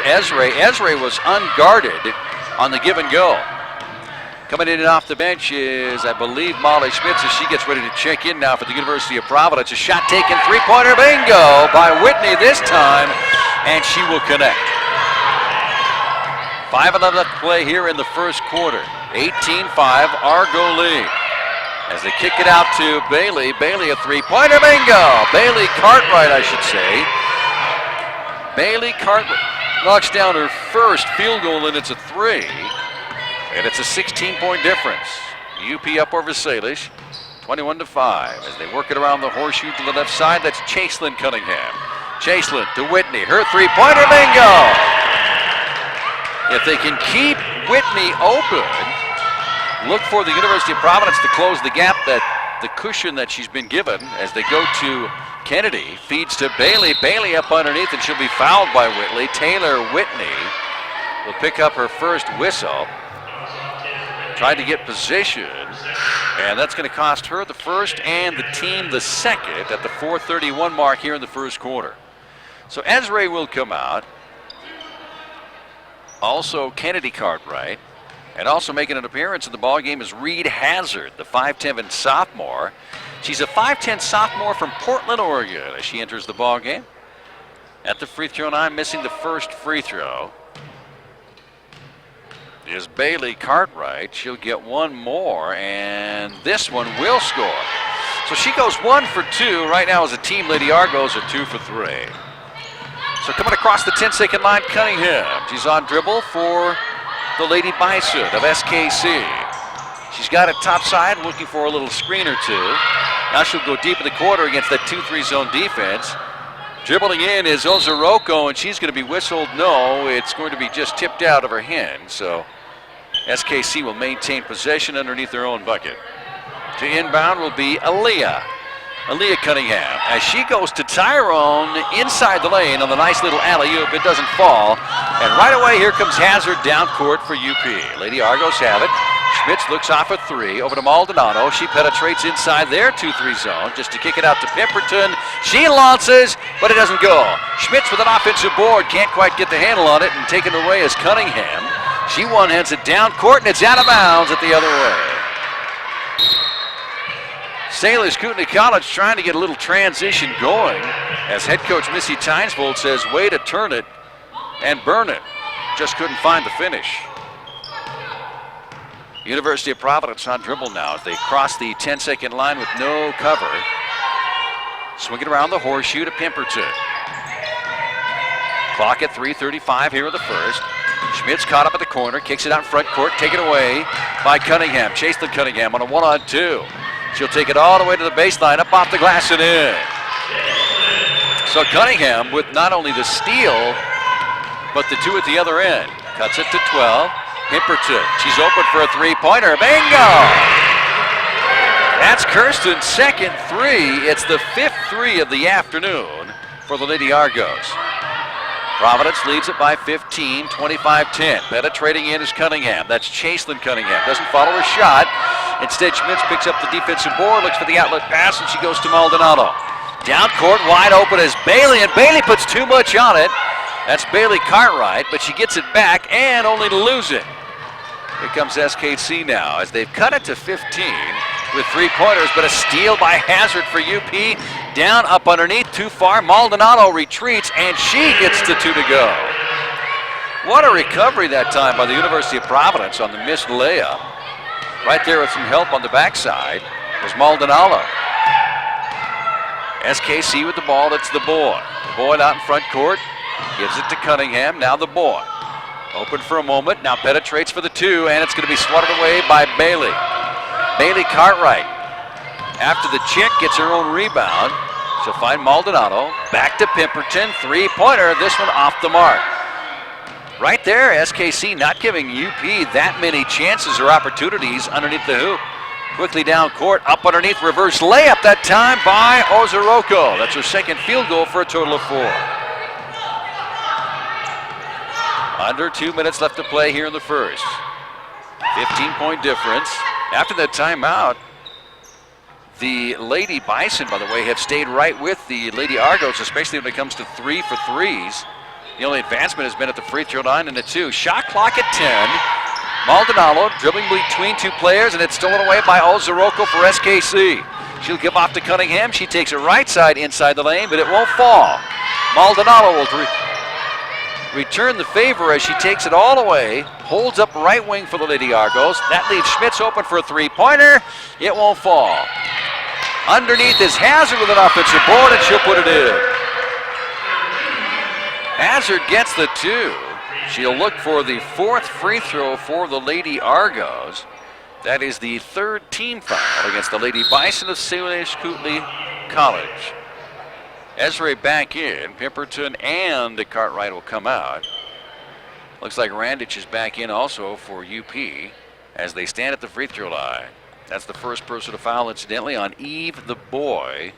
Ezra. Ezra was unguarded on the give and go. Coming in and off the bench is, I believe, Molly Schmitz as she gets ready to check in now for the University of Providence. A shot taken, three-pointer, bingo by Whitney this time, and she will connect. 5:11 left to play here in the first quarter. 18-5, Argo lead. As they kick it out to Bailey. Bailey, a three-pointer, bingo! Bailey Cartwright, I should say. Bailey Cartwright knocks down her first field goal, and it's a three. And it's a 16-point difference. UP up over Salish, 21-5. As they work it around the horseshoe to the left side, that's Chaselyn Cunningham. Chaselyn to Whitney, her three-pointer, bingo! If they can keep Whitney open, look for the University of Providence to close the gap, that the cushion that she's been given as they go to Kennedy. Feeds to Bailey. Bailey up underneath, and she'll be fouled by Whitley. Taylor Whitney will pick up her first whistle. Tried to get position, and that's going to cost her the first and the team the second at the 4:31 mark here in the first quarter. So Ezra will come out. Also Kennedy Cartwright. And also making an appearance in the ballgame is Reed Hazard, the 5'10" sophomore. She's a 5'10" sophomore from Portland, Oregon, as she enters the ballgame. At the free throw line, missing the first free throw is Bailey Cartwright. She'll get one more, and this one will score. So she goes 1 for 2. Right now as a team, Lady Argos are 2 for 3. So coming across the 10-second line, Cunningham. She's on dribble for the Lady Bison of SKC. She's got it top side, looking for a little screen or two. Now she'll go deep in the quarter against that 2-3 zone defense. Dribbling in is Ozaroko, and she's going to be whistled. No, it's going to be just tipped out of her hand. So SKC will maintain possession underneath their own bucket. To inbound will be Aaliyah Cunningham, as she goes to Tyrone inside the lane on the nice little alley-oop. It doesn't fall. And right away, here comes Hazard down court for UP. Lady Argos have it. Schmitz looks off a three, over to Maldonado. She penetrates inside their 2-3 zone just to kick it out to Pemberton. She launches, but it doesn't go. Schmitz with an offensive board, can't quite get the handle on it, and taken away is Cunningham. She one-hands it down court, and it's out of bounds at the other way. Salish Kootenai College trying to get a little transition going, as head coach Missy Tynesvold says, way to turn it and burn it. Just couldn't find the finish. University of Providence on dribble now as they cross the 10-second line with no cover. Swinging around the horseshoe to Pemberton. Clock at 3:35 here in the first. Schmitz caught up at the corner, kicks it out in front court, taken away by Cunningham. Chaselyn Cunningham on a 1-on-2. She'll take it all the way to the baseline, up off the glass and in. So Cunningham with not only the steal, but the two at the other end. Cuts it to 12. Pemberton, she's open for a three-pointer. Bingo! That's Kirsten's second three. It's the 5th three of the afternoon for the Lady Argos. Providence leads it by 15, 25-10. Penetrating in is Cunningham. That's Chaselyn Cunningham. Doesn't follow her shot. Instead, Schmitz picks up the defensive board, looks for the outlet pass, and she goes to Maldonado. Down court, wide open is Bailey, and Bailey puts too much on it. That's Bailey Cartwright, but she gets it back and only to lose it. Here comes SKC now as they've cut it to 15 with three-pointers, but a steal by Hazard for UP. Down, up underneath, too far. Maldonado retreats, and she gets the two to go. What a recovery that time by the University of Providence on the missed layup. Right there with some help on the backside was Maldonado. SKC with the ball, it's the boy. Boyd out in front court, gives it to Cunningham, now the boy. Open for a moment, now penetrates for the two, and it's going to be swatted away by Bailey. Bailey Cartwright, after the chick, gets her own rebound. She'll find Maldonado, back to Pemberton, three-pointer, this one off the mark. Right there, SKC not giving UP that many chances or opportunities underneath the hoop. Quickly down court, up underneath, reverse layup that time by Ozaroko. That's her second field goal for a total of 4. Under 2 minutes left to play here in the first. 15-point difference. After that timeout, the Lady Bison, by the way, have stayed right with the Lady Argos, especially when it comes to 3 for 3s. The only advancement has been at the free throw line and a 2. Shot clock at 10. Maldonado dribbling between 2 players, and it's stolen away by Ozaroko for SKC. She'll give off to Cunningham. She takes it right side inside the lane, but it won't fall. Maldonado will return the favor as she takes it all the way, holds up right wing for the Lady Argos. That leaves Schmitz open for a 3-pointer. It won't fall. Underneath is Hazard with an offensive board, and she'll put it in. Hazard gets the 2. She'll look for the 4th free throw for the Lady Argos. That is the 3rd team foul against the Lady Bison of Salish Kootenai College. Ezra back in. Pemberton and Cartwright will come out. Looks like Randich is back in also for UP as they stand at the free throw line. That's the first person to foul, incidentally, on Eve the Boy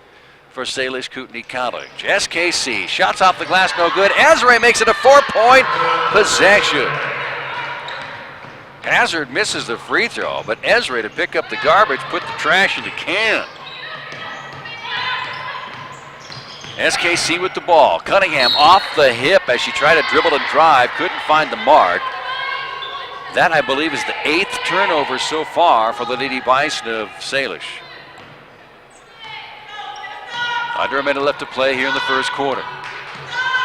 for Salish Kootenai College. SKC, shots off the glass, no good. Ezra makes it a 4-point possession. Hazard misses the free throw, but Ezra to pick up the garbage, put the trash in the can. SKC with the ball. Cunningham off the hip as she tried to dribble and drive. Couldn't find the mark. That, I believe, is the 8th turnover so far for the Lady Bison of Salish. Under a minute left to play here in the first quarter.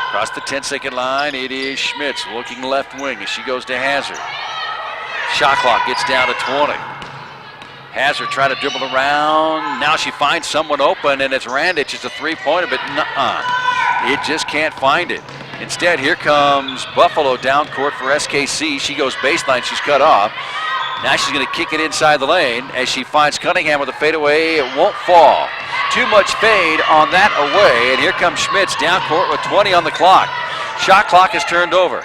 Across the 10-second line, it is Schmitz looking left wing as she goes to Hazard. Shot clock gets down to 20. Hazard trying to dribble around. Now she finds someone open, and it's Randich. It's a 3-pointer, but it just can't find it. Instead, here comes Buffalo down court for SKC. She goes baseline. She's cut off. Now she's going to kick it inside the lane as she finds Cunningham with a fadeaway. It won't fall. Too much fade on that away, and here comes Schmitz down court with 20 on the clock. Shot clock is turned over.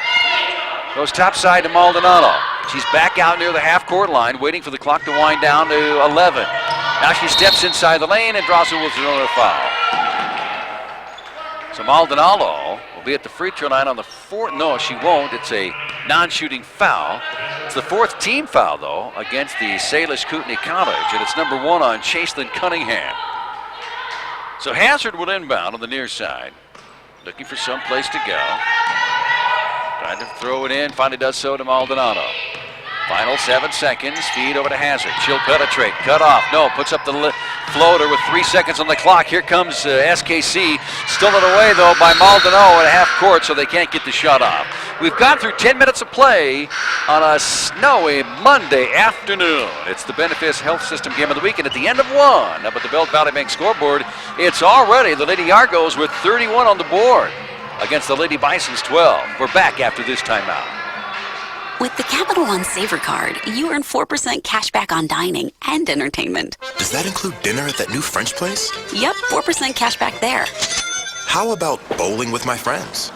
Goes topside to Maldonado. She's back out near the half-court line, waiting for the clock to wind down to 11. Now she steps inside the lane and draws it with another foul. So Maldonado will be at the free throw line on the 4th. No, she won't. It's a non-shooting foul. It's the 4th team foul, though, against the Salish Kootenai College, and it's number 1 on Chaselyn Cunningham. So Hazard will inbound on the near side, looking for some place to go. Trying to throw it in, finally does so to Maldonado. Final 7 seconds, feed over to Hazard. She'll penetrate, cut off. No, puts up the floater with 3 seconds on the clock. Here comes SKC. Stolen away, though, by Maldonado at half court, so they can't get the shot off. We've gone through 10 minutes of play on a snowy Monday afternoon. It's the Benefice Health System Game of the Week, and at the end of 1, up at the Belt Valley Bank scoreboard, it's already the Lady Argos with 31 on the board against the Lady Bison's 12. We're back after this timeout. With the Capital One Saver Card, you earn 4% cash back on dining and entertainment. Does that include dinner at that new French place? Yep, 4% cash back there. How about bowling with my friends?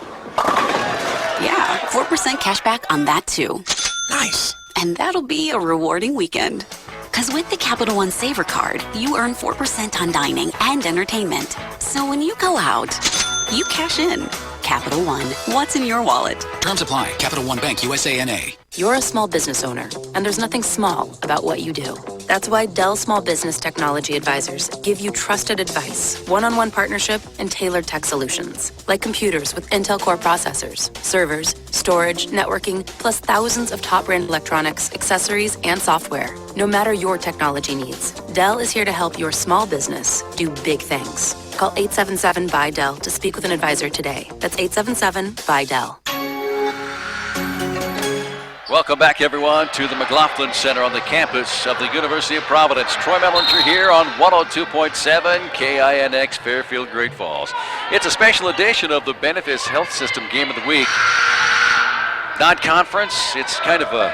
Yeah, 4% cash back on that too. Nice. And that'll be a rewarding weekend. Because with the Capital One Saver Card, you earn 4% on dining and entertainment. So when you go out, you cash in. Capital One, what's in your wallet? Terms apply. Capital One Bank, USA, N.A. You're a small business owner, and there's nothing small about what you do. That's why Dell Small Business Technology Advisors give you trusted advice, one-on-one partnership, and tailored tech solutions, like computers with Intel Core processors, servers, storage, networking, plus thousands of top-brand electronics, accessories, and software. No matter your technology needs, Dell is here to help your small business do big things. Call 877-BUY-DELL to speak with an advisor today. That's 877-BUY-DELL. Welcome back, everyone, to the McLaughlin Center on the campus of the University of Providence. Troy Mellinger here on 102.7 KINX Fairfield, Great Falls. It's a special edition of the Benefice Health System Game of the Week. Non-conference, it's kind of a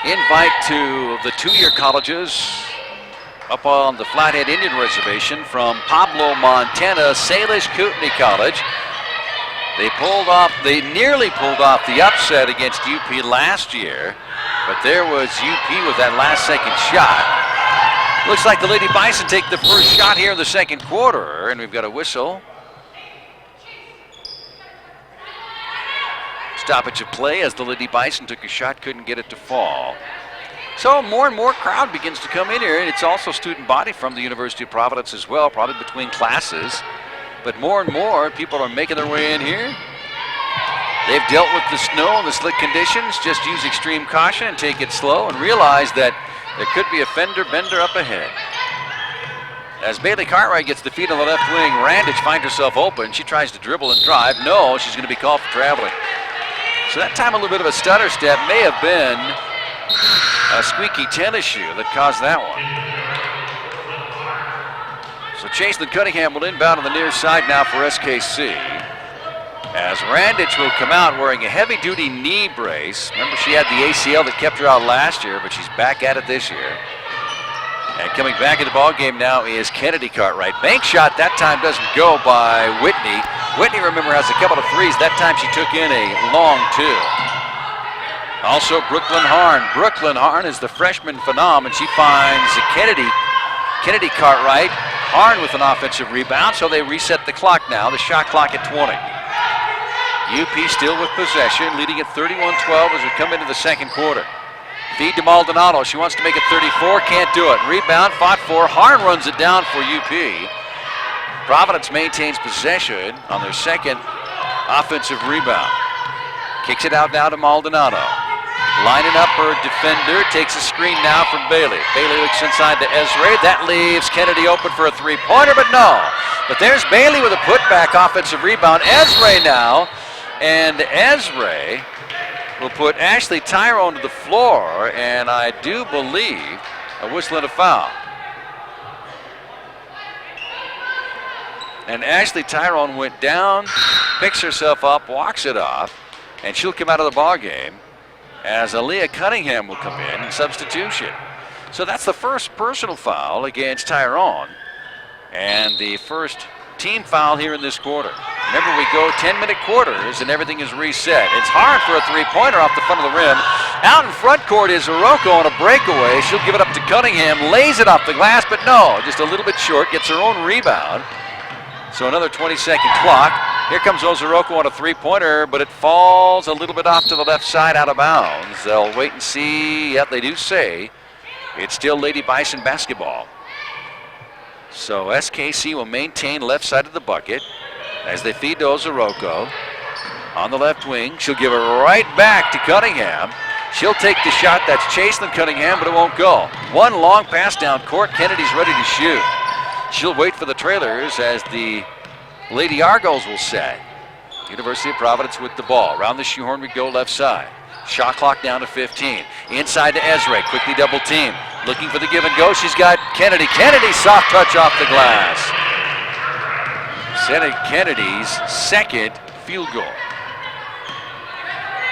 invite to the two-year colleges up on the Flathead Indian Reservation from Pablo, Montana, Salish Kootenai College. They nearly pulled off the upset against UP last year, but there was UP with that last second shot. Looks like the Lady Bison take the first shot here in the second quarter, and we've got a whistle. Stoppage of play as the Lady Bison took a shot, couldn't get it to fall. So more and more crowd begins to come in here, and it's also student body from the University of Providence as well, probably between classes. But more and more people are making their way in here. They've dealt with the snow and the slick conditions. Just use extreme caution and take it slow and realize that there could be a fender bender up ahead. As Bailey Cartwright gets the feet on the left wing, Randich finds herself open. She tries to dribble and drive. No, she's going to be called for traveling. So that time a little bit of a stutter step may have been a squeaky tennis shoe that caused that one. So Chaselyn Cunningham will inbound on the near side now for SKC. As Randich will come out wearing a heavy-duty knee brace. Remember, she had the ACL that kept her out last year, but she's back at it this year. And coming back in the ball game now is Kennedy Cartwright. Bank shot that time doesn't go by Whitney. Whitney, remember, has a couple of threes. That time she took in a long two. Also Brooklyn Harn. Brooklyn Harn is the freshman phenom, and she finds Kennedy Cartwright. Harn with an offensive rebound, so they reset the clock now, the shot clock at 20. UP still with possession, leading at 31-12 as we come into the second quarter. Feed to Maldonado. She wants to make it 34. Can't do it. Rebound, fought for. Harn runs it down for UP. Providence maintains possession on their second offensive rebound. Kicks it out now to Maldonado. Lining up her defender. Takes a screen now from Bailey. Bailey looks inside to Ezra. That leaves Kennedy open for a three-pointer, but no. But there's Bailey with a putback offensive rebound. Ezra now. And Ezra will put Ashley Tyrone to the floor, and I do believe a whistle and a foul. And Ashley Tyrone went down, picks herself up, walks it off, and she'll come out of the ball game as Aaliyah Cunningham will come in substitution. So that's the first personal foul against Tyrone, and the first team foul here in this quarter. Remember, we go 10-minute quarters and everything is reset. It's hard for a three-pointer off the front of the rim. Out in front court is Orozco on a breakaway. She'll give it up to Cunningham, lays it off the glass, but no, just a little bit short, gets her own rebound. So another 20-second clock. Here comes Ozoroko on a three-pointer, but it falls a little bit off to the left side out of bounds. They'll wait and see. Yep, they do say it's still Lady Bison basketball. So SKC will maintain left side of the bucket as they feed to Ozoroko on the left wing. She'll give it right back to Cunningham. She'll take the shot. That's Chaselyn Cunningham, but it won't go. One long pass down court. Kennedy's ready to shoot. She'll wait for the trailers as the Lady Argos will set. University of Providence with the ball. Around the shoehorn we go left side. Shot clock down to 15. Inside to Ezra. Quickly double team. Looking for the give and go. She's got Kennedy. Kennedy soft touch off the glass. Kennedy's second field goal.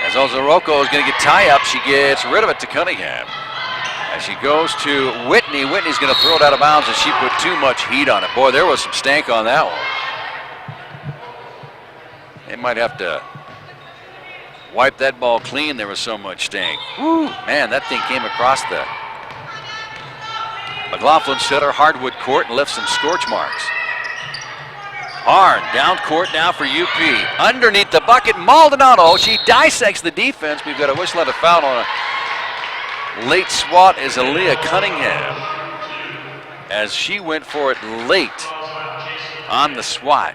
As Ozoroko is going to get tie up, she gets rid of it to Cunningham. As she goes to Whitney, Whitney's going to throw it out of bounds, and she put too much heat on it. Boy, there was some stank on that one. They might have to wipe that ball clean. There was so much stank. Whew, man, that thing came across the McLaughlin Center hardwood court and left some scorch marks. Harn down court now for UP. Underneath the bucket, Maldonado. She dissects the defense. We've got a whistle and a foul on a late swat is Aaliyah Cunningham, as she went for it late on the swat.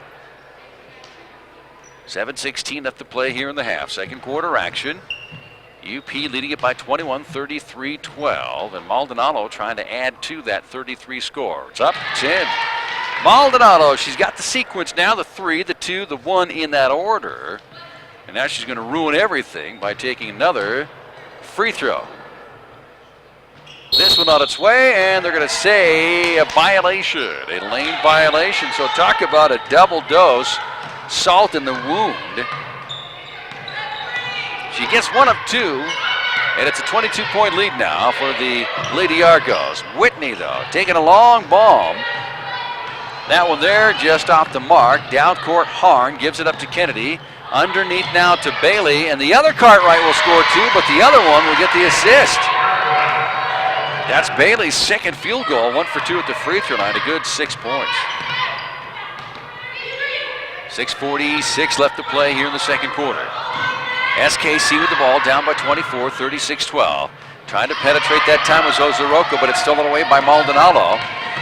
7:16 left to play here in the half. Second quarter action. UP leading it by 21, 33-12, and Maldonado trying to add to that 33 score. It's up 10. Maldonado, she's got the sequence now, the 3, the 2, the 1 in that order. And now she's going to ruin everything by taking another free throw. This one on its way, and they're going to say a violation, a lane violation. So talk about a double dose, salt in the wound. She gets 1 of 2, and it's a 22-point lead now for the Lady Argos. Whitney, though, taking a long bomb. That one there just off the mark. Down court, Harn gives it up to Kennedy. Underneath now to Bailey, and the other Cartwright will score 2, but the other one will get the assist. That's Bailey's second field goal, 1 for 2 at the free throw line, a good 6 points. 6:46 left to play here in the second quarter. SKC with the ball, down by 24, 36-12. Trying to penetrate that time was Ozoroko, but it's stolen away by Maldonado.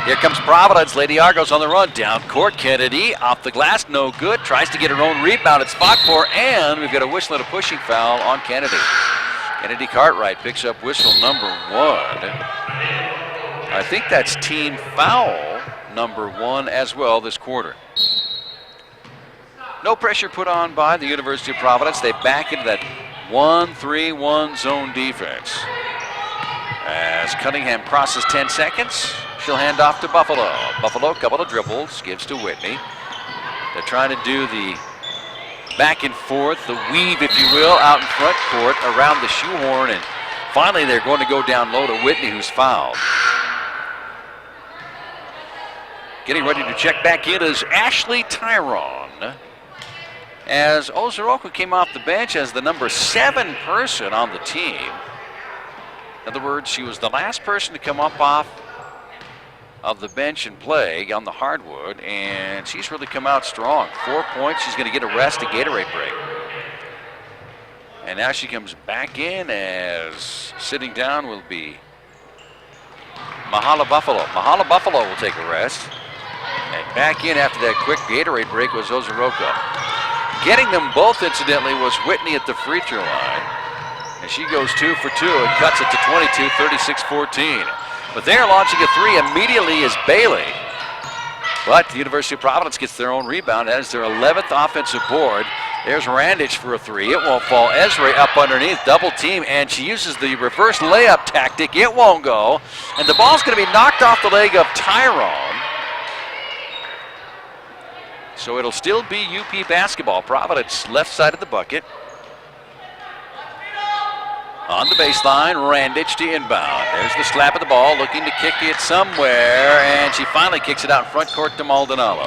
Here comes Providence. Lady Argos on the run. Down court. Kennedy off the glass. No good. Tries to get her own rebound at spot for, and we've got a whistle and a pushing foul on Kennedy. Kennedy Cartwright picks up whistle number 1. I think that's team foul number 1 as well this quarter. No pressure put on by the University of Providence. They back into that 1-3-1 zone defense. As Cunningham crosses 10 seconds, she'll hand off to Buffalo. Buffalo, couple of dribbles, gives to Whitney. They're trying to do the back and forth, the weave, if you will, out in front court around the shoehorn, and finally they're going to go down low to Whitney, who's fouled. Getting ready to check back in is Ashley Tyrone, as Ozoroka came off the bench as the number 7 person on the team. In other words, she was the last person to come up off of the bench and play on the hardwood, and she's really come out strong. 4 points. She's going to get a rest, a Gatorade break. And now she comes back in, as sitting down will be Mahala Buffalo. Mahala Buffalo will take a rest. And back in after that quick Gatorade break was Ozoroka. Getting them both, incidentally, was Whitney at the free throw line. And she goes 2 for 2 and cuts it to 22, 36-14. But they're launching a 3 immediately is Bailey. But the University of Providence gets their own rebound. That is their 11th offensive board. There's Randich for a 3. It won't fall. Esrae up underneath, double team, and she uses the reverse layup tactic. It won't go. And the ball's going to be knocked off the leg of Tyrone. So it'll still be UP basketball. Providence left side of the bucket. On the baseline, Randich to inbound. There's the slap of the ball, looking to kick it somewhere, and she finally kicks it out front court to Maldonado.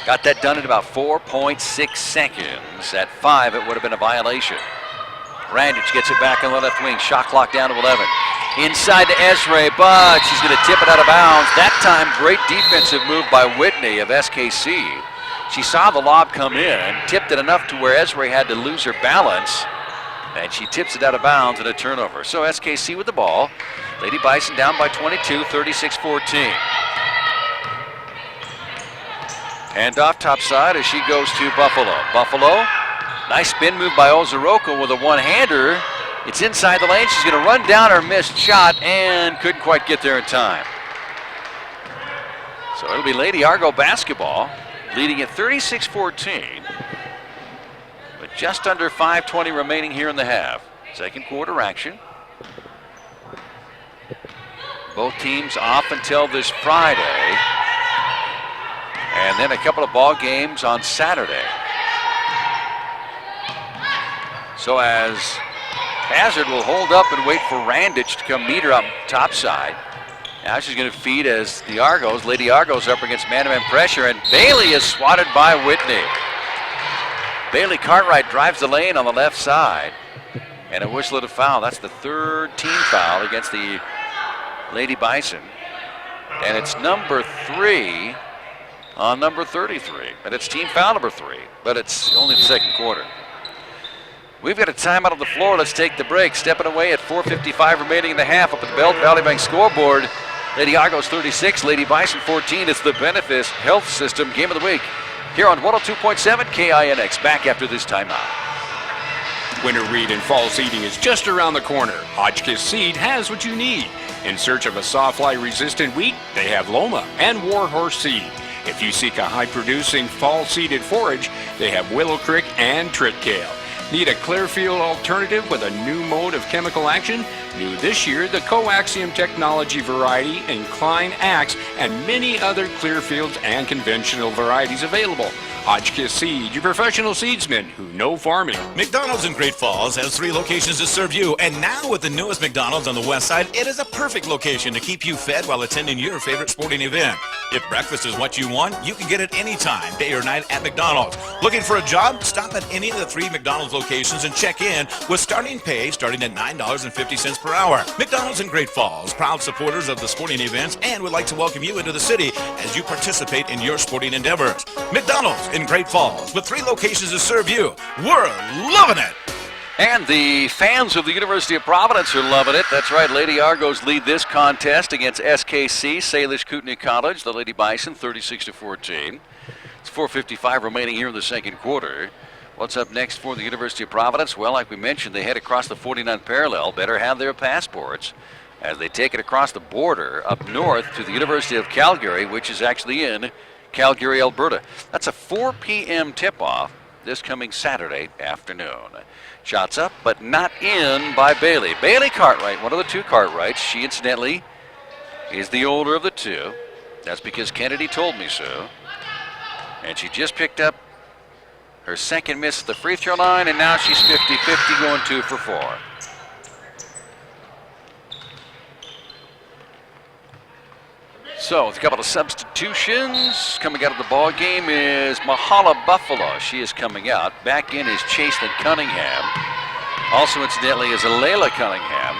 Got that done in about 4.6 seconds. At 5, it would have been a violation. Randich gets it back on the left wing. Shot clock down to 11. Inside to Esrae, but she's going to tip it out of bounds. That time, great defensive move by Whitney of SKC. She saw the lob come in, tipped it enough to where Esrae had to lose her balance, and she tips it out of bounds and a turnover. So SKC with the ball. Lady Bison down by 22, 36-14. Hand off top side as she goes to Buffalo. Buffalo, nice spin move by Ozoroka with a one-hander. It's inside the lane. She's going to run down her missed shot and couldn't quite get there in time. So it'll be Lady Argo basketball, leading at 36-14. With just under 5:20 remaining here in the half. Second quarter action. Both teams off until this Friday. And then a couple of ball games on Saturday. So as Hazard will hold up and wait for Randich to come meet her up top side. Now she's going to feed as the Argos, Lady Argos, up against man-to-man pressure, and Bailey is swatted by Whitney. Bailey Cartwright drives the lane on the left side, and a whistle to foul. That's the 3rd team foul against the Lady Bison, and it's number 3 on number 33, and it's team foul number 3, but it's only the second quarter. We've got a timeout on the floor. Let's take the break. Stepping away at 4:55 remaining in the half up at the Belt Valley Bank scoreboard. Lady Argos 36, Lady Bison 14. It's the Benefis Health System Game of the Week here on 102.7 KINX. Back after this timeout. Winter wheat and fall seeding is just around the corner. Hotchkiss Seed has what you need. In search of a sawfly-resistant wheat, they have Loma and Warhorse Seed. If you seek a high-producing fall-seeded forage, they have Willow Creek and Triticale. Need a Clearfield alternative with a new mode of chemical action? New this year, the Coaxium technology variety, Incline Axe, and many other Clearfields and conventional varieties available. Hotchkiss Seed, your professional seedsmen who know farming. McDonald's in Great Falls has 3 locations to serve you, and now with the newest McDonald's on the west side, it is a perfect location to keep you fed while attending your favorite sporting event. If breakfast is what you want, you can get it anytime, day or night at McDonald's. Looking for a job? Stop at any of the 3 McDonald's locations and check in with starting pay starting at $9.50 per hour. McDonald's in Great Falls, proud supporters of the sporting events, and would like to welcome you into the city as you participate in your sporting endeavors. McDonald's in Great Falls with 3 locations to serve you. We're loving it. And the fans of the University of Providence are loving it. That's right, Lady Argos lead this contest against SKC, Salish Kootenai College. The Lady Bison, 36-14. It's 4:55 remaining here in the second quarter. What's up next for the University of Providence? Well, like we mentioned, they head across the 49th parallel. Better have their passports as they take it across the border up north to the University of Calgary, which is actually in Calgary, Alberta. That's a 4 p.m. tip-off this coming Saturday afternoon. Shots up, but not in by Bailey. Bailey Cartwright, one of the two Cartwrights. She, incidentally, is the older of the two. That's because Kennedy told me so. And she just picked up her second miss at the free throw line, and now she's 50-50, going 2 for 4. So, with a couple of substitutions, coming out of the ball game is Mahala Buffalo. She is coming out. Back in is Chaselyn Cunningham. Also, incidentally, is Alayla Cunningham.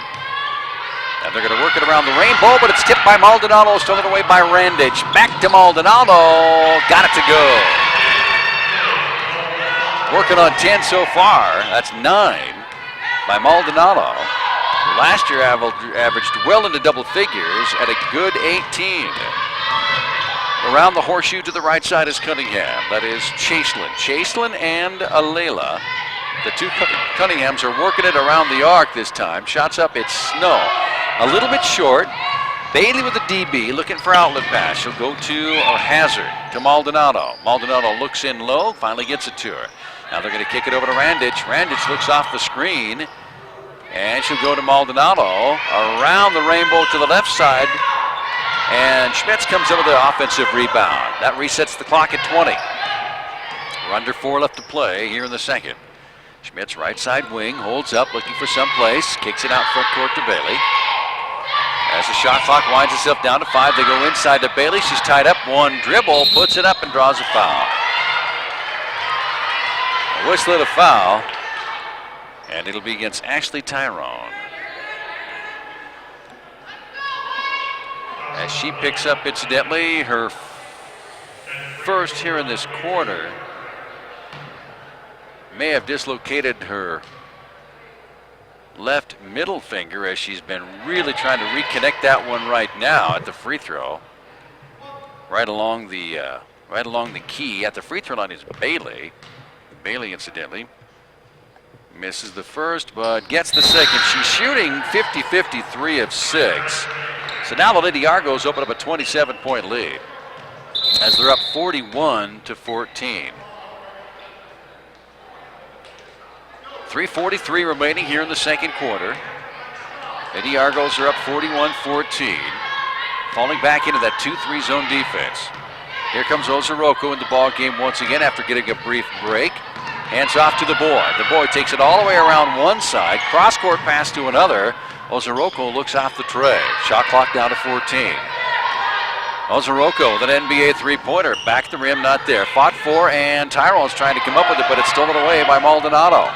And they're going to work it around the rainbow, but it's tipped by Maldonado, stolen away by Randage. Back to Maldonado. Got it to go. Working on 10 so far. That's 9 by Maldonado. Last year averaged well into double figures at a good 18. Around the horseshoe to the right side is Cunningham. That is Chaselyn. Chaselyn and Alayla. The two Cunninghams are working it around the arc this time. Shots up, it's Snow. A little bit short. Bailey with the DB looking for outlet pass. She'll go to a Hazard to Maldonado. Maldonado looks in low, finally gets it to her. Now they're going to kick it over to Randage. Randage looks off the screen. And she'll go to Maldonado, around the rainbow to the left side. And Schmitz comes in with the offensive rebound. That resets the clock at 20. We're under 4 left to play here in the second. Schmitz, right side wing, holds up, looking for some place. Kicks it out front court to Bailey. As the shot clock winds itself down to 5, they go inside to Bailey. She's tied up, one dribble, puts it up and draws a foul. A whistle at a foul. And it'll be against Ashley Tyrone. As she picks up, incidentally, her first here in this quarter. May have dislocated her left middle finger as she's been really trying to reconnect that one right now at the free throw. Right along the key. At the free throw line is Bailey. Bailey, incidentally, misses the first, but gets the second. She's shooting 50-50, 3 of 6. So now the Lady Argos open up a 27-point lead as they're up 41-14. 3:43 remaining here in the second quarter. Lady Argos are up 41-14. Falling back into that 2-3 zone defense. Here comes Ozaroko in the ball game once again after getting a brief break. Hands off to the boy. The boy takes it all the way around one side. Cross-court pass to another. Ozaroko looks off the tray. Shot clock down to 14. Ozaroko with an NBA three-pointer. Back the rim, not there. Fought for, and Tyrone's trying to come up with it, but it's stolen away by Maldonado.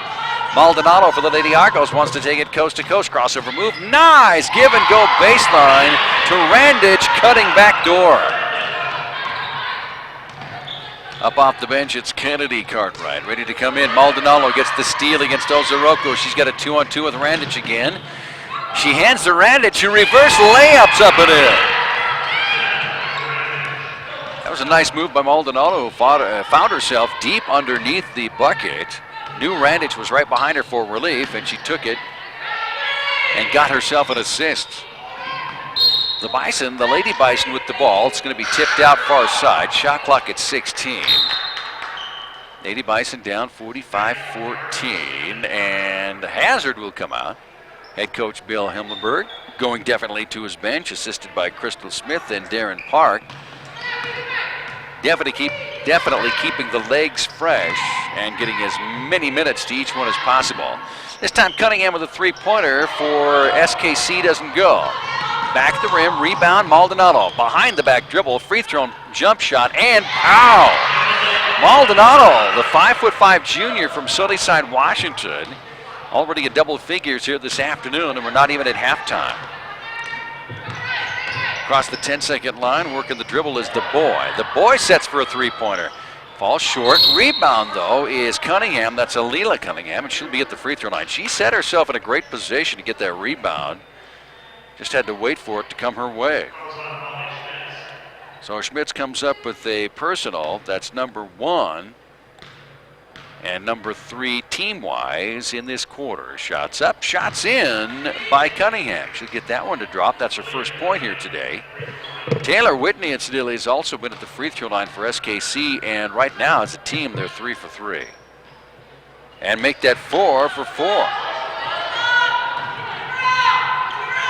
Maldonado for the Lady Argos wants to take it coast to coast. Crossover move. Nice give and go baseline to Randage, cutting back door. Up off the bench, it's Kennedy Cartwright, ready to come in. Maldonado gets the steal against Ozaroko. She's got a 2-on-2 with Randage again. She hands to Randage, who reverse layups up and in. That was a nice move by Maldonado, who found herself deep underneath the bucket. Knew Randage was right behind her for relief, and she took it and got herself an assist. The Bison, the Lady Bison with the ball. It's going to be tipped out far side. Shot clock at 16. Lady Bison down 45-14. And Hazard will come out. Head coach Bill Himmelberg going definitely to his bench, assisted by Crystal Smith and Darren Park. Definitely keeping the legs fresh and getting as many minutes to each one as possible. This time Cunningham with a three-pointer for SKC doesn't go. Back the rim, rebound, Maldonado. Behind the back dribble, free throw, jump shot, and pow! Maldonado, the 5'5" junior from Sunnyside, Washington, already in double figures here this afternoon, and we're not even at halftime. Across the 10-second line, working the dribble is the boy. The boy sets for a three-pointer. Falls short. Rebound, though, is Cunningham. That's Alila Cunningham, and she'll be at the free throw line. She set herself in a great position to get that rebound. Just had to wait for it to come her way. So Schmitz comes up with a personal. That's number 1 and number 3 team-wise in this quarter. Shots up, shots in by Cunningham. She'll get that one to drop. That's her first point here today. Taylor Whitney, incidentally, has also been at the free throw line for SKC, and right now as a team, they're 3 for 3. And make that 4 for 4.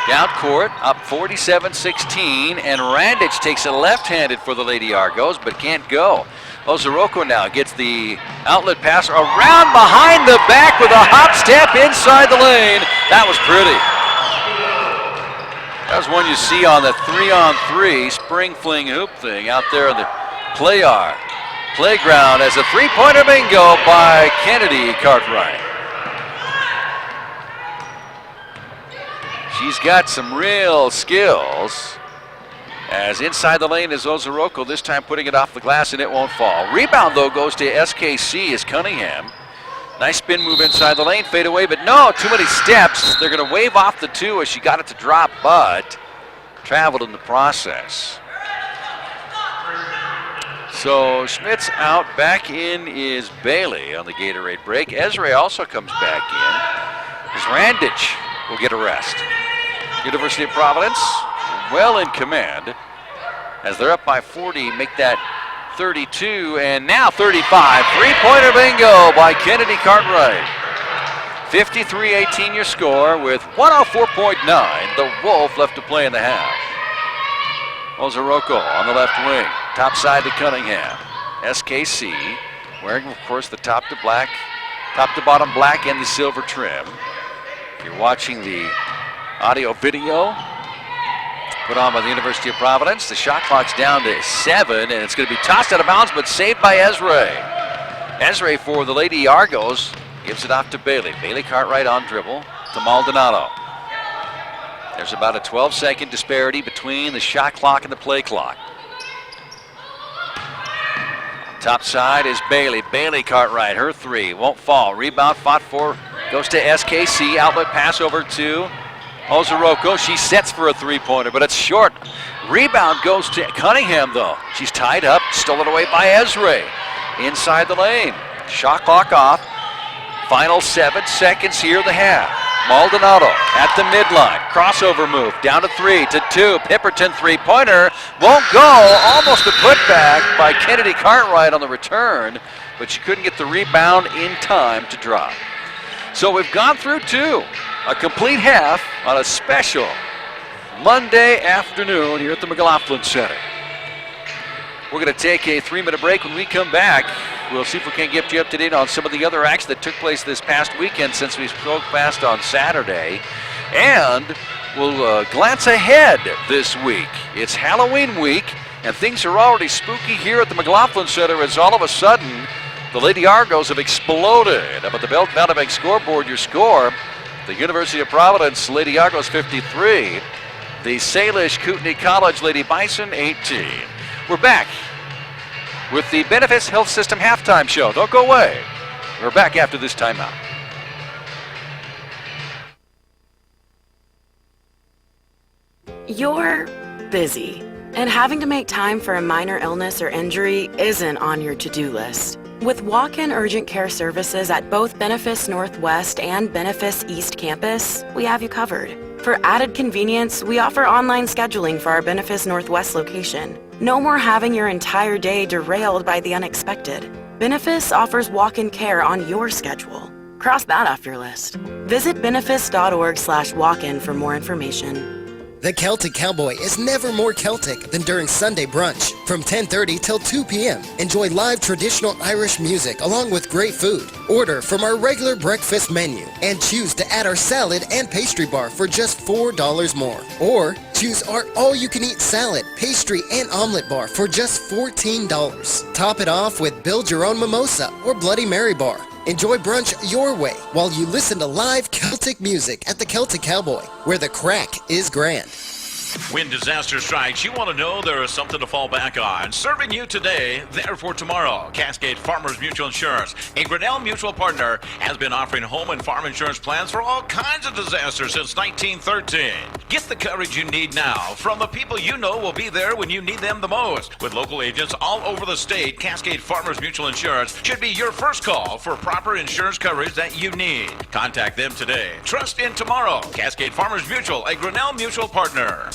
Down court, up 47-16, and Randich takes it left-handed for the Lady Argos, but can't go. Ozoroko now gets the outlet pass around behind the back with a hop step inside the lane. That was pretty. That was one you see on the 3-on-3 spring fling hoop thing out there in the playground as a three-pointer bingo by Kennedy Cartwright. She's got some real skills. As inside the lane is Ozoroko, this time putting it off the glass and it won't fall. Rebound, though, goes to SKC as Cunningham. Nice spin move inside the lane, fade away, but no, too many steps. They're going to wave off the 2 as she got it to drop, but traveled in the process. So Schmitz out, back in is Bailey on the Gatorade break. Ezra also comes back in as Randich will get a rest. University of Providence well in command as they're up by 40, make that 32, and now 35. Three-pointer bingo by Kennedy Cartwright. 53-18 your score with 104.9, the Wolf left to play in the half. Ozoroko on the left wing, top side to Cunningham. SKC wearing, of course, the top to bottom black and the silver trim. If you're watching the audio video put on by the University of Providence, the shot clock's down to 7, and it's going to be tossed out of bounds, but saved by Ezra. Ezra for the Lady Argos gives it off to Bailey. Bailey Cartwright on dribble to Maldonado. There's about a 12-second disparity between the shot clock and the play clock. Top side is Bailey. Bailey Cartwright, her 3, won't fall. Rebound fought for, goes to SKC. Outlet pass over to Ozoroko. She sets for a three-pointer, but it's short. Rebound goes to Cunningham, though. She's tied up, stolen away by Ezra. Inside the lane. Shot clock off. Final 7 seconds here in the half. Maldonado at the midline. Crossover move. Down to 3 to 2. Pipperton three-pointer. Won't go. Almost a putback by Kennedy Cartwright on the return, but she couldn't get the rebound in time to drop. So we've gone through 2. A complete half on a special Monday afternoon here at the McLaughlin Center. We're going to take a 3-minute break. When we come back, we'll see if we can get you up to date on some of the other acts that took place this past weekend since we spoke last on Saturday. And we'll glance ahead this week. It's Halloween week, and things are already spooky here at the McLaughlin Center as all of a sudden the Lady Argos have exploded. Up at the Belt Bank scoreboard, your score: the University of Providence Lady Argos 53, the Salish Kootenai College Lady Bison 18. We're back with the Benefits Health System halftime show. Don't go away. We're back after this timeout. You're busy, and having to make time for a minor illness or injury isn't on your to-do list. With walk-in urgent care services at both Benefice Northwest and Benefice East Campus, we have you covered. For added convenience, we offer online scheduling for our Benefice Northwest location. No more having your entire day derailed by the unexpected. Benefice offers walk-in care on your schedule. Cross that off your list. Visit benefice.org/walk-in for more information. The Celtic Cowboy is never more Celtic than during Sunday brunch. From 10:30 till 2 p.m., enjoy live traditional Irish music along with great food. Order from our regular breakfast menu and choose to add our salad and pastry bar for just $4 more. Or choose our all-you-can-eat salad, pastry, and omelet bar for just $14. Top it off with Build Your Own Mimosa or Bloody Mary bar. Enjoy brunch your way while you listen to live Celtic music at the Celtic Cowboy, where the crack is grand. When disaster strikes, you want to know there is something to fall back on. Serving you today, there for tomorrow. Cascade Farmers Mutual Insurance, a Grinnell mutual partner, has been offering home and farm insurance plans for all kinds of disasters since 1913. Get the coverage you need now from the people you know will be there when you need them the most. With local agents all over the state, Cascade Farmers Mutual Insurance should be your first call for proper insurance coverage that you need. Contact them today. Trust in tomorrow. Cascade Farmers Mutual, a Grinnell mutual partner.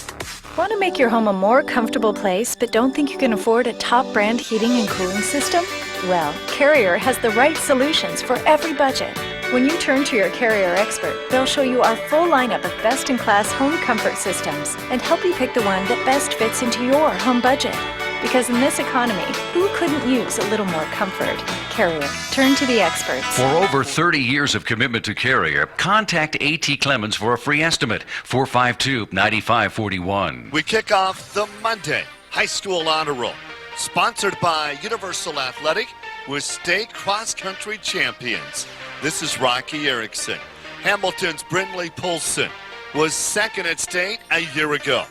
Want to make your home a more comfortable place but don't think you can afford a top brand heating and cooling system? Well, Carrier has the right solutions for every budget. When you turn to your Carrier expert, they'll show you our full lineup of best-in-class home comfort systems and help you pick the one that best fits into your home budget. Because in this economy, who couldn't use a little more comfort? Carrier. Turn to the experts. For over 30 years of commitment to Carrier, contact A.T. Clemens for a free estimate. 452-9541. We kick off the Monday High School Honor Roll, sponsored by Universal Athletic with state cross-country champions. This is Rocky Erickson. Hamilton's Brindley Polson was second at state a year ago.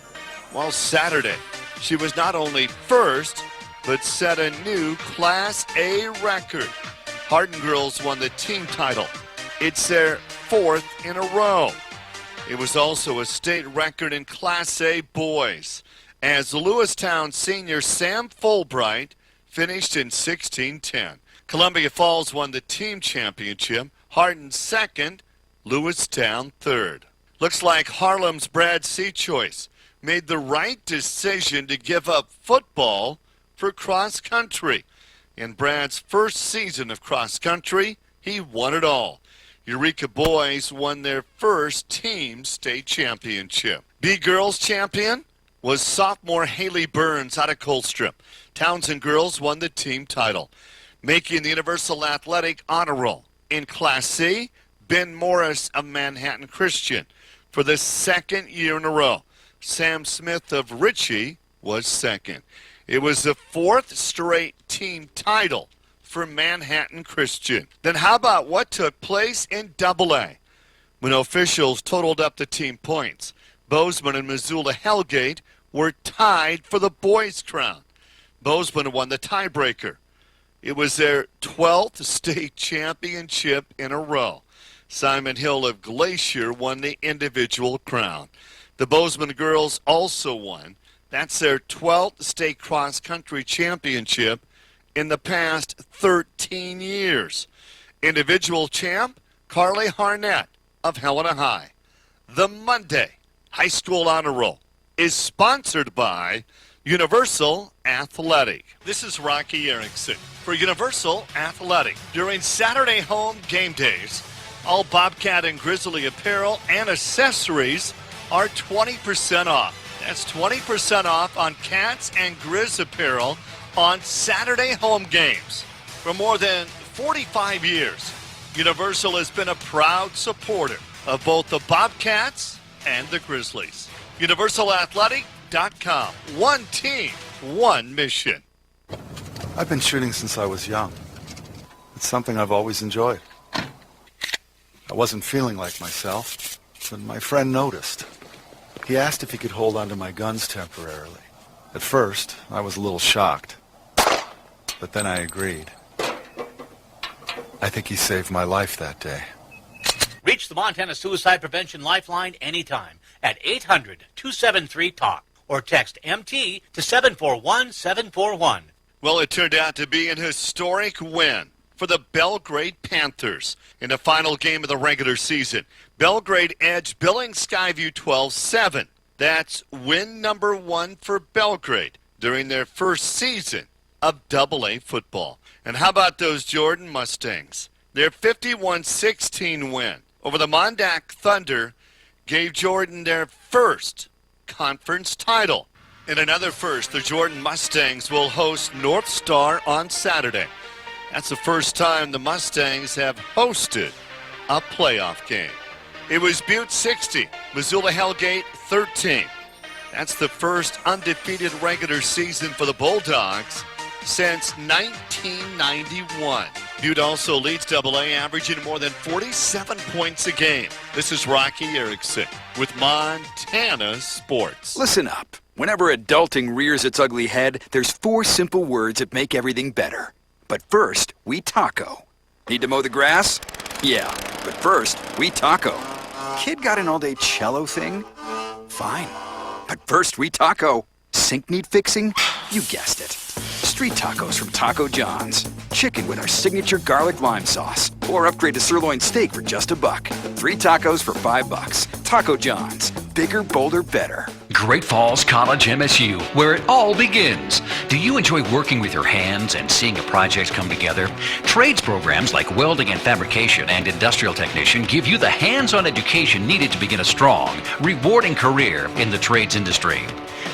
While Saturday, she was not only first, but set a new Class A record. Hardin girls won the team title. It's their fourth in a row. It was also a state record in Class A boys, as Lewistown senior Sam Fulbright finished in 16:10. Columbia Falls won the team championship. Hardin second, Lewistown third. Looks like Harlem's Brad Seachoice made the right decision to give up football for cross country. In Brad's first season of cross country, he won it all. Eureka boys won their first team state championship. B girls champion was sophomore Haley Burns out of Colstrip. Townsend girls won the team title, making the Universal Athletic Honor Roll. In Class C, Ben Morris of Manhattan Christian for the second year in a row. Sam Smith of Ritchie was second. It was the fourth straight team title for Manhattan Christian. Then how about what took place in AA? When officials totaled up the team points, Bozeman and Missoula Hellgate were tied for the boys' crown. Bozeman won the tiebreaker. It was their 12th state championship in a row. Simon Hill of Glacier won the individual crown. The Bozeman girls also won. That's their 12th state cross-country championship in the past 13 years. Individual champ, Carly Harnett of Helena High. The Monday High School Honor Roll is sponsored by Universal Athletic. This is Rocky Erickson for Universal Athletic. During Saturday home game days, all Bobcat and Grizzly apparel and accessories are 20% off. That's 20% off on Cats and Grizz apparel on Saturday home games. For more than 45 years, Universal has been a proud supporter of both the Bobcats and the Grizzlies. UniversalAthletic.com. One team, one mission. I've been shooting since I was young. It's something I've always enjoyed. I wasn't feeling like myself, but my friend noticed. He asked if he could hold onto my guns temporarily. At first, I was a little shocked, but then I agreed. I think he saved my life that day. Reach the Montana Suicide Prevention Lifeline anytime at 800-273-TALK or text MT to 741-741. Well, it turned out to be an historic win for the Belgrade Panthers in the final game of the regular season. Belgrade edged Billings Skyview 12-7. That's win number 1 for Belgrade during their first season of AA football. And how about those Jordan Mustangs? Their 51-16 win over the Mondack Thunder gave Jordan their first conference title. In another first, the Jordan Mustangs will host North Star on Saturday. That's the first time the Mustangs have hosted a playoff game. It was Butte 60, Missoula Hellgate 13. That's the first undefeated regular season for the Bulldogs since 1991. Butte also leads AA, averaging more than 47 points a game. This is Rocky Erickson with Montana Sports. Listen up. Whenever adulting rears its ugly head, there's 4 simple words that make everything better. But first, we taco. Need to mow the grass? Yeah, but first, we taco. Kid got an all-day cello thing? Fine. But first, we taco. Sink need fixing? You guessed it. Street tacos from Taco John's. Chicken with our signature garlic lime sauce. Or upgrade to sirloin steak for just $1. 3 tacos for $5. Taco John's. Bigger, bolder, better. Great Falls College MSU, where it all begins. Do you enjoy working with your hands and seeing a project come together? Trades programs like welding and fabrication and industrial technician give you the hands-on education needed to begin a strong, rewarding career in the trades industry.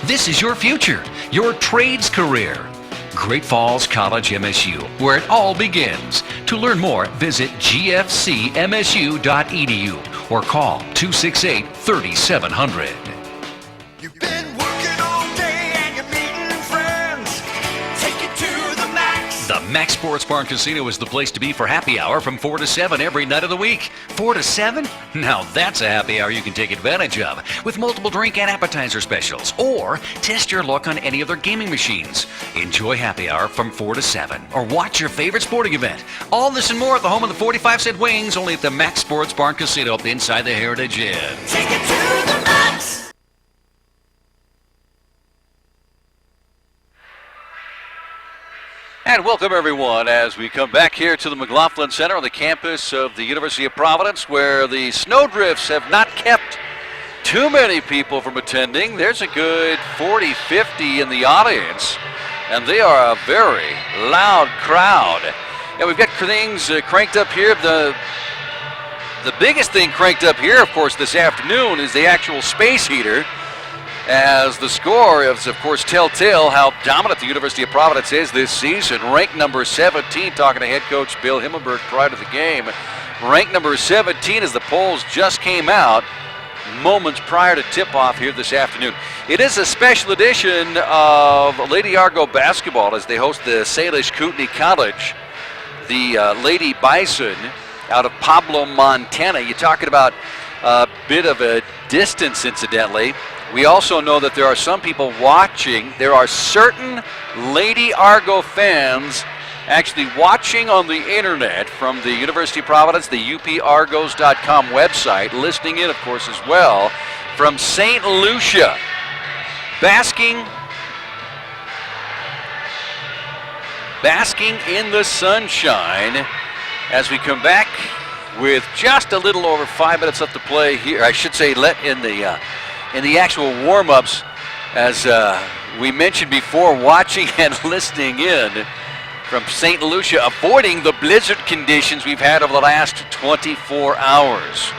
This is your future, your trades career. Great Falls College MSU, where it all begins. To learn more, visit gfcmsu.edu or call 268-3700. You've been working all day and you're meeting friends. Take it to the max. The Max Sports Bar and Casino is the place to be for happy hour from 4 to 7 every night of the week. 4 to 7? Now that's a happy hour you can take advantage of with multiple drink and appetizer specials, or test your luck on any of their gaming machines. Enjoy happy hour from 4 to 7 or watch your favorite sporting event. All this and more at the home of the 45-cent wings, only at the Max Sports Bar and Casino inside the Heritage Inn. Take it to the max. And welcome, everyone, as we come back here to the McLaughlin Center on the campus of the University of Providence, where the snowdrifts have not kept too many people from attending. There's a good 40, 50 in the audience, and they are a very loud crowd. And we've got things cranked up here. The biggest thing cranked up here, of course, this afternoon is the actual space heater, as the score is, of course, telltale how dominant the University of Providence is this season. Ranked number 17, talking to head coach Bill Himmelberg prior to the game. Ranked number 17 as the polls just came out moments prior to tip-off here this afternoon. It is a special edition of Lady Argo basketball as they host the Salish Kootenai College. The Lady Bison out of Pablo, Montana. You're talking about a bit of a distance, incidentally. We also know that there are some people watching. There are certain Lady Argo fans actually watching on the internet from the University of Providence, the upargos.com website, listening in, of course, as well, from St. Lucia, basking in the sunshine as we come back with just a little over 5 minutes left to play here. I should say, in the actual warm-ups, as we mentioned before, watching and listening in from St. Lucia, avoiding the blizzard conditions we've had over the last 24 hours.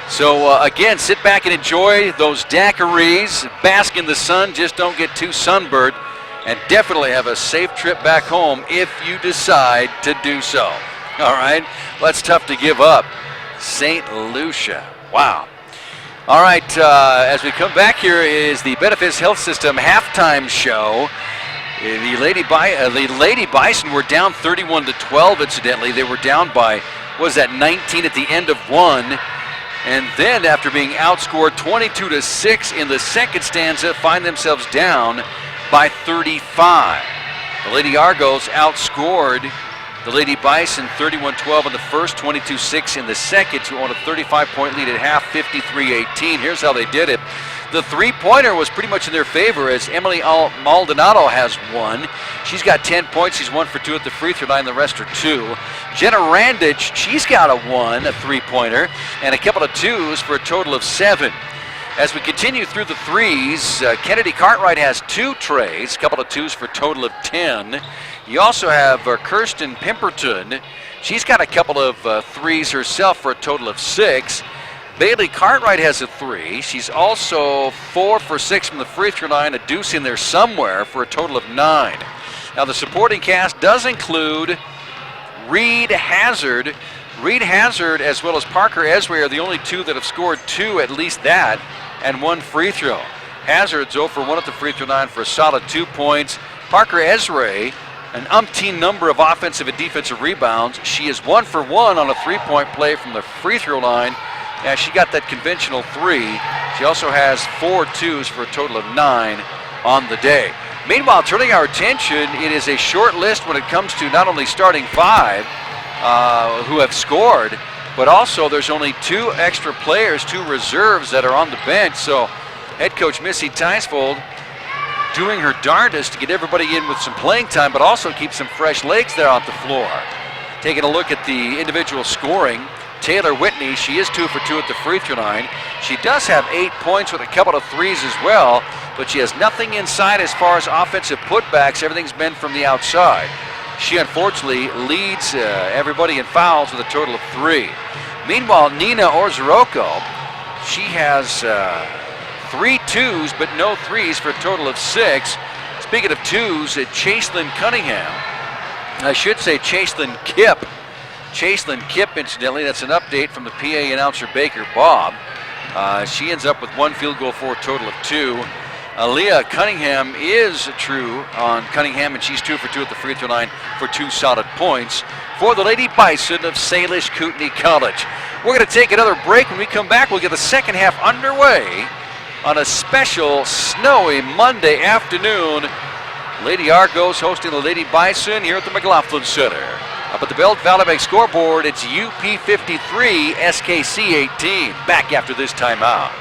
So again, sit back and enjoy those daiquiris, bask in the sun, just don't get too sunburned, and definitely have a safe trip back home if you decide to do so. All right, well, that's tough to give up. St. Lucia, wow. All right, as we come back here is the Benefis Health System halftime show. The Lady Bison were down 31-12, incidentally. They were down by, 19 at the end of one. And then after being outscored 22-6 in the second stanza, find themselves down by 35. The Lady Argos outscored the Lady Bison 31-12 in the first, 22-6 in the second, to own a 35-point lead at half, 53-18. Here's how they did it. The three-pointer was pretty much in their favor, as Emily Maldonado has one. She's got 10 points. She's 1 for 2 at the free throw line. The rest are 2. Jenna Randich, she's got a three-pointer, and a couple of 2s for a total of 7. As we continue through the threes, Kennedy Cartwright has 2 trays, a couple of 2s for a total of 10. You also have Kirsten Pemberton. She's got a couple of 3s herself for a total of 6. Bailey Cartwright has a 3. She's also 4 for 6 from the free throw line, a deuce in there somewhere for a total of 9. Now the supporting cast does include Reed Hazard. Reed Hazard as well as Parker Esray are the only 2 that have scored 2, at least that, and 1 free throw. Hazard's 0 for 1 at the free throw line for a solid 2 points. Parker Esray an umpteen number of offensive and defensive rebounds. She is 1 for 1 on a three-point play from the free throw line. She got that conventional 3. She also has 4 twos for a total of 9 on the day. Meanwhile, turning our attention, it is a short list when it comes to not only starting 5 who have scored, but also there's only 2 extra players, 2 reserves that are on the bench. So head coach Missy Teisfold doing her darndest to get everybody in with some playing time, but also keep some fresh legs there on the floor. Taking a look at the individual scoring, Taylor Whitney, she is 2 for 2 at the free throw line. She does have 8 points with a couple of threes as well, but she has nothing inside as far as offensive putbacks. Everything's been from the outside. She unfortunately leads everybody in fouls with a total of 3. Meanwhile, Nina Orzaroko, she has 3 twos but no threes for a total of 6. Speaking of twos, Chaselyn Cunningham, I should say Chaselyn Kipp. Chaselyn Kipp, incidentally, that's an update from the PA announcer Baker Bob. She ends up with 1 field goal for a total of 2. Aaliyah Cunningham is true on Cunningham, and she's 2 for 2 at the free throw line for 2 solid points for the Lady Bison of Salish Kootenai College. We're going to take another break. When we come back, we'll get the second half underway on a special snowy Monday afternoon. Lady Argos hosting the Lady Bison here at the McLaughlin Center. Up at the Belt Valley Bank scoreboard, it's UP 53, SKC 18. Back after this timeout.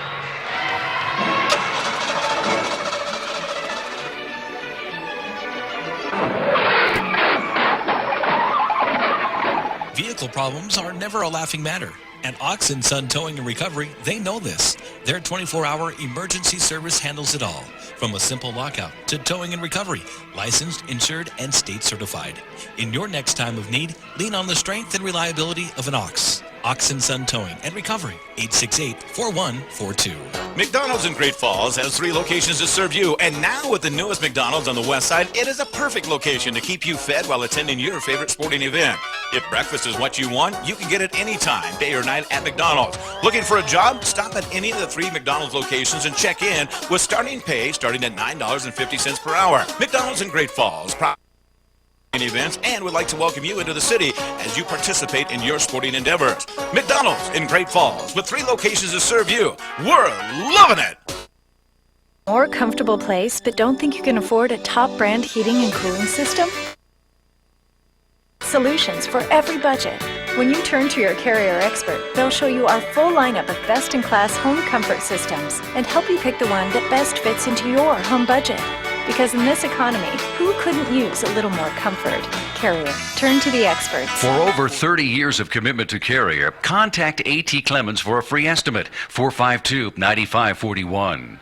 Vehicle problems are never a laughing matter. At Ox & Son Towing and Recovery, they know this. Their 24-hour emergency service handles it all, from a simple lockout to towing and recovery, licensed, insured, and state certified. In your next time of need, lean on the strength and reliability of an Ox. Ox & Son Towing and Recovery, 868-4142. McDonald's in Great Falls has 3 locations to serve you, and now with the newest McDonald's on the west side, it is a perfect location to keep you fed while attending your favorite sporting event. If breakfast is what you want, you can get it anytime, day or night at McDonald's. Looking for a job? Stop at any of the 3 McDonald's locations and check in with starting pay starting at $9.50 per hour. McDonald's in Great Falls events and would like to welcome you into the city as you participate in your sporting endeavors. McDonald's in Great Falls with 3 locations to serve you. We're loving it. More comfortable place, but don't think you can afford a top brand heating and cooling system? Solutions for every budget. When you turn to your Carrier expert, they'll show you our full lineup of best-in-class home comfort systems and help you pick the one that best fits into your home budget. Because in this economy, who couldn't use a little more comfort? Carrier. Turn to the experts. For over 30 years of commitment to Carrier, contact A.T. Clemens for a free estimate. 452-9541.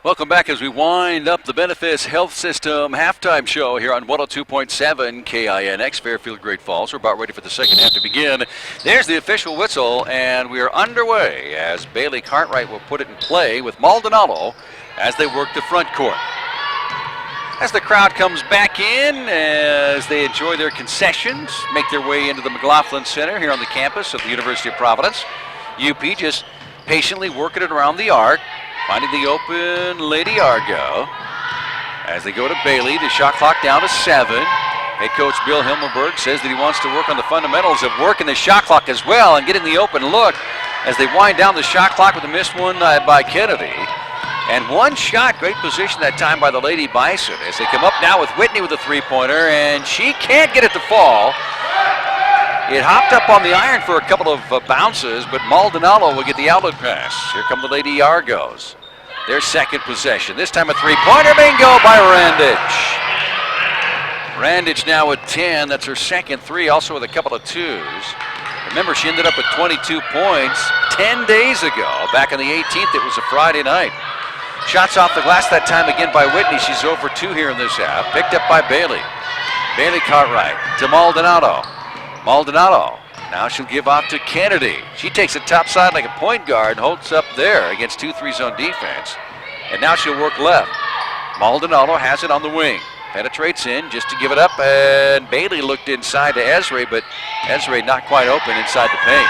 Welcome back as we wind up the Benefis Health System halftime show here on 102.7 KINX, Fairfield, Great Falls. We're about ready for the second half to begin. There's the official whistle, and we are underway as Bailey Cartwright will put it in play with Maldonado as they work the front court. As the crowd comes back in, as they enjoy their concessions, make their way into the McLaughlin Center here on the campus of the University of Providence. UP just patiently working it around the arc, finding the open Lady Argo. As they go to Bailey, the shot clock down to 7. Head coach Bill Himmelberg says that he wants to work on the fundamentals of working the shot clock as well and getting the open look as they wind down the shot clock with a missed one by Kennedy. And one shot, great position that time by the Lady Bison as they come up now with Whitney with a three-pointer, and she can't get it to fall. It hopped up on the iron for a couple of bounces, but Maldonado will get the outlet pass. Here come the Lady Argos. Their second possession. This time a three-pointer, bingo by Randage. Randage now with 10. That's her second 3, also with a couple of 2s. Remember, she ended up with 22 points 10 days ago. Back on the 18th, it was a Friday night. Shots off the glass that time again by Whitney. She's over 2 here in this half. Picked up by Bailey. Bailey Cartwright to Maldonado. Maldonado. Now she'll give off to Kennedy. She takes it top side like a point guard and holds up there against 2-3 zone defense. And now she'll work left. Maldonado has it on the wing. Penetrates in just to give it up, and Bailey looked inside to Ezra, but Ezra not quite open inside the paint.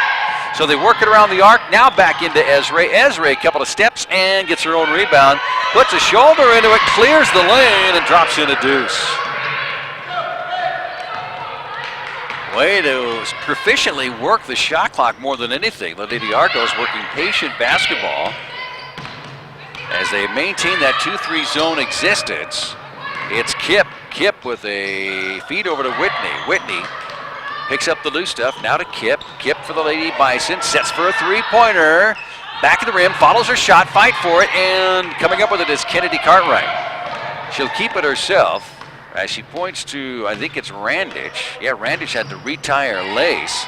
So they work it around the arc, now back into Ezra. Ezra a couple of steps and gets her own rebound, puts a shoulder into it, clears the lane, and drops in a deuce. Way to proficiently work the shot clock more than anything. The Lady Argos working patient basketball as they maintain that 2-3 zone existence. It's Kip. Kip with a feed over to Whitney. Whitney picks up the loose stuff. Now to Kip. Kip for the Lady Bison. Sets for a three-pointer. Back of the rim. Follows her shot. Fight for it. And coming up with it is Kennedy Cartwright. She'll keep it herself as she points to, I think it's Randich. Yeah, Randich had to retie her lace.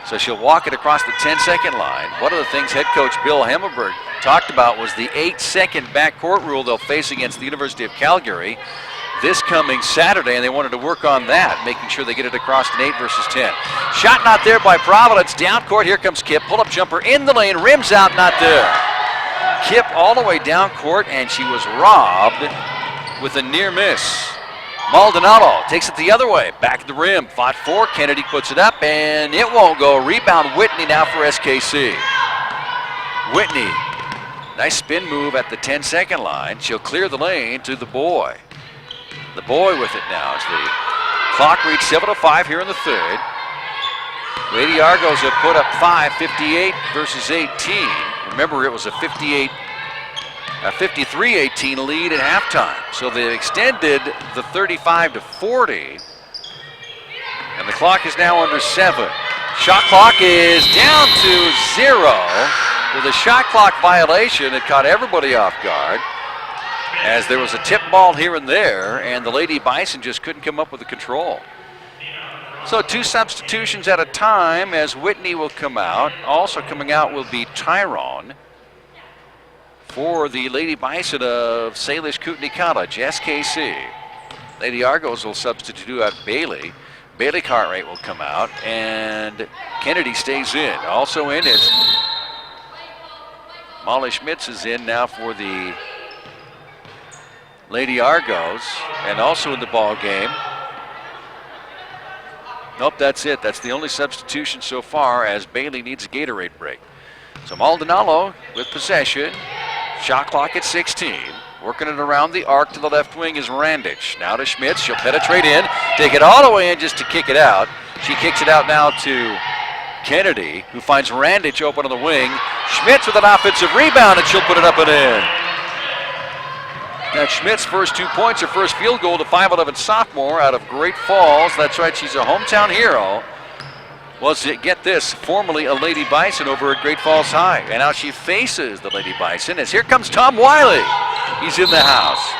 So she'll walk it across the 10-second line. One of the things head coach Bill Hemmelberg talked about was the 8-second backcourt rule they'll face against the University of Calgary this coming Saturday, and they wanted to work on that, making sure they get it across an 8 versus 10. Shot not there by Providence. Down court, here comes Kip. Pull-up jumper in the lane, rims out, not there. Kip all the way down court, and she was robbed with a near miss. Maldonado takes it the other way. Back at the rim. Fought for. Kennedy puts it up, and it won't go. Rebound Whitney now for SKC. Whitney, nice spin move at the 10-second line. She'll clear the lane to the boy. The boy with it now as the clock reads 7:05 here in the third. Lady Argos have put up 5, 58 versus 18. Remember, it was a 53-18 lead at halftime. So they extended the 35 to 40. And the clock is now under 7. Shot clock is down to 0 with a shot clock violation. It caught everybody off guard as there was a tip ball here and there, and the Lady Bison just couldn't come up with the control. So 2 substitutions at a time as Whitney will come out. Also coming out will be Tyrone for the Lady Bison of Salish Kootenai College, SKC. Lady Argos will substitute out Bailey. Bailey Cartwright will come out, and Kennedy stays in. Also in is Molly Schmitz is in now for the Lady Argos, and also in the ball game. Nope, that's it. That's the only substitution so far as Bailey needs a Gatorade break. So Maldonado with possession. Shot clock at 16. Working it around the arc to the left wing is Randich. Now to Schmitz. She'll penetrate in. Take it all the way in just to kick it out. She kicks it out now to Kennedy, who finds Randich open on the wing. Schmitz with an offensive rebound, and she'll put it up and in. That's Schmidt's first 2 points, her first field goal, to 5'11" sophomore out of Great Falls. That's right, she's a hometown hero. Was, get this, formerly a Lady Bison over at Great Falls High. And now she faces the Lady Bison as here comes Tom Wiley. He's in the house.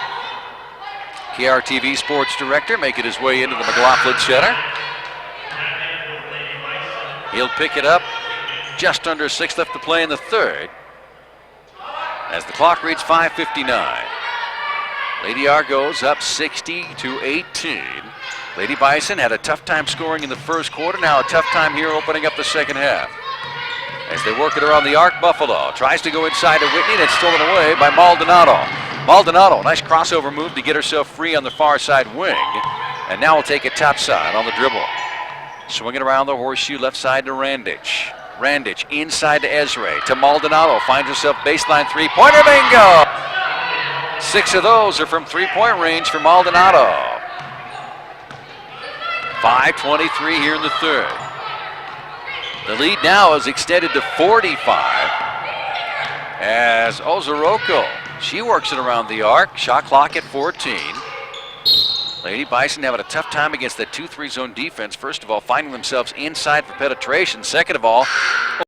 KRTV Sports Director making his way into the McLaughlin Center. He'll pick it up just under 6 left to play in the third as the clock reads 5:59. Lady Argos up 60-18. Lady Bison had a tough time scoring in the first quarter. Now a tough time here opening up the second half. As they work it around the arc, Buffalo tries to go inside to Whitney, and it's stolen away by Maldonado. Maldonado, nice crossover move to get herself free on the far side wing. And now will take it top side on the dribble. Swinging around the horseshoe left side to Randich. Randich inside to Ezra. To Maldonado. Finds herself baseline three-pointer. Bingo! 6 of those are from three-point range for Maldonado. 5:23 here in the third. The lead now is extended to 45 as Ozoroko, she works it around the arc. Shot clock at 14. Lady Bison having a tough time against that 2-3 zone defense. First of all, finding themselves inside for penetration. Second of all,